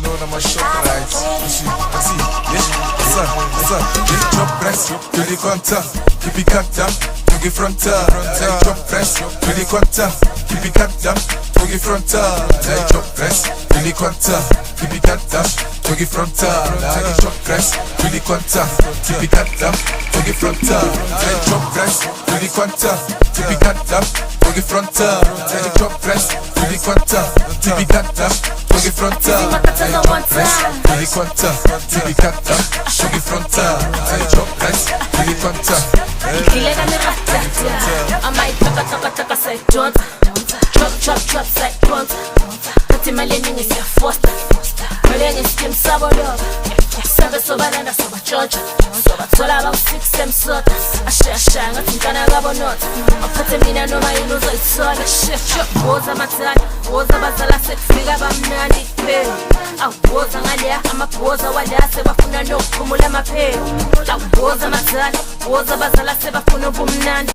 no na my shop right. See, yeah, drop press, really conta, keep it cut down, to get fronta. Drop press, really conta, keep it cut down, to get fronta. Drop press, really conta, keep it cut down, to get fronta. Drop press, really conta, keep it cut down, to get fronta. Drop press, really conta, keep it cut down, to get fronta. Drop press, really conta, keep it cut down. Togi fronta, really conta, really canta, togi fronta, drop press, really conta. Ikilega mirata, I might taka say don't. Drop say don't. Kati maleni is your foster. Maleni skim sabolo. Sabe sobana na soba chocha. Soba tola ba 6 sota. Asha ngathintana ngabo not. Aphathe mina noma yini uzoyithola. Shift boza matani, boza bazala sekufika bamnandi kuphela. Awuboza ngaleya amabhoza wala sebafuna nokuphumula amaphela. Awuboza matani, boza bazala sebafuna ubumnandi.